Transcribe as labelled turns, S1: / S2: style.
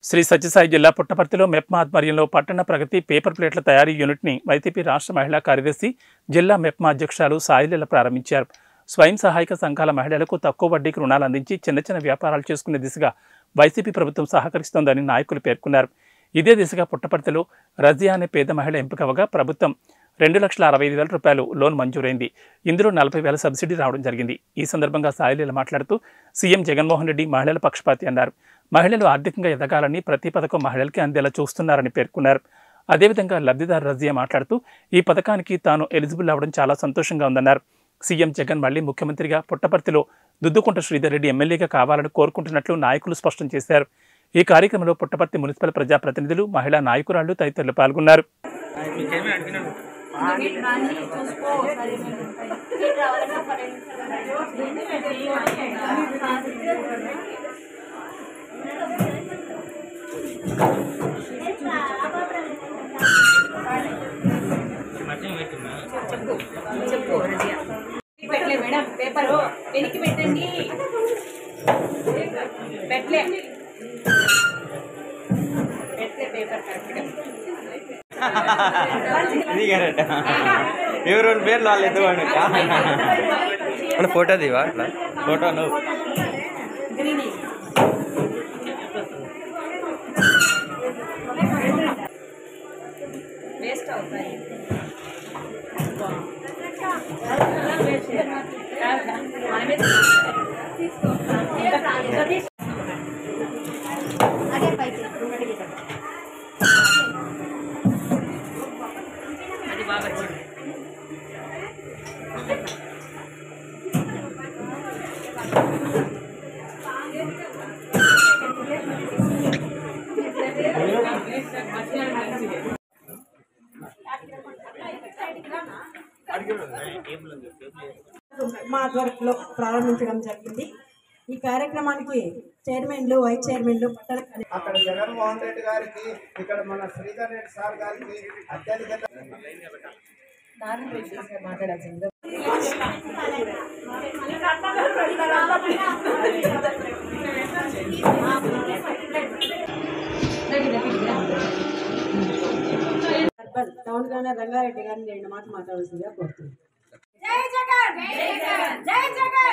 S1: శ్రీ సత్యసాయి జిల్లా పుట్టపర్తిలో మెప్మా ఆధ్వర్యంలో పట్టణ ప్రగతి పేపర్ ప్లేట్ల తయారీ యూనిట్ని వైసీపీ రాష్ట్ర మహిళా కార్యదర్శి జిల్లా మెప్మా అధ్యక్షురాలు సాయిలీల ప్రారంభించారు. స్వయం సహాయక సంఘాల మహిళలకు తక్కువ వడ్డీకి రుణాలు అందించి చిన్న చిన్న వ్యాపారాలు చేసుకునే దిశగా వైసీపీ ప్రభుత్వం సహకరిస్తోందని నాయకులు పేర్కొన్నారు. ఇదే దిశగా పుట్టపర్తిలో రజియా అనే పేద మహిళ ఎంపికవగా ప్రభుత్వం 2,65,000 రూపాయలు లోన్ మంజూరైంది. ఇందులో 40,000 సబ్సిడీ రావడం జరిగింది. ఈ సందర్భంగా సాయిలీల మాట్లాడుతూ సీఎం జగన్మోహన్ రెడ్డి మహిళల పక్షపాతి అన్నారు. మహిళలు ఆర్థికంగా ఎదగాలని ప్రతి పథకం మహిళలకి అందేలా చూస్తున్నారని పేర్కొన్నారు. అదేవిధంగా లబ్ధిదారు రజియా మాట్లాడుతూ ఈ పథకానికి తాను ఎలిజిబుల్ అవ్వడం చాలా సంతోషంగా ఉందన్నారు. సీఎం జగన్ మళ్లీ ముఖ్యమంత్రిగా పుట్టపర్తిలో దుద్దుకుంట శ్రీధర్ రెడ్డి ఎమ్మెల్యేగా కావాలని కోరుకుంటున్నట్లు నాయకులు స్పష్టం చేశారు. ఈ కార్యక్రమంలో పుట్టపర్తి మున్సిపల్ ప్రజాప్రతినిధులు, మహిళా నాయకురాళ్లు తదితరులు పాల్గొన్నారు.
S2: పెట్టలే మేడం, పేపర్ వెనక్కి పెట్టండి. పెట్టలే పేపర్
S3: ఎవరు పేర్లు వాళ్ళు ఎత్తుకోండి ఫోటో దివా అట్లా ఫోటో నువ్వు
S2: వేస్ట్ అవుతాయి. అది బాగా వచ్చింది.
S4: మా ఆధ్వర్యంలో ప్రారంభించడం జరిగింది. ఈ కార్యక్రమానికి చైర్మన్లు, వైస్ చైర్మన్లు,
S5: అక్కడ జగన్మోహన్ రెడ్డి గారికి, ఇక్కడ మన శ్రీధర్ రెడ్డి సార్ గారికి అత్యధిక
S2: మాట్లాడాల్సింది.
S4: టౌన్ గవర్నర్ రంగారెడ్డి గారిని 2 మాటలు మాట్లాడాల్సిందిగా కోరుతున్నాను.
S2: జై జగన్, జై జగన్, జై జగన్.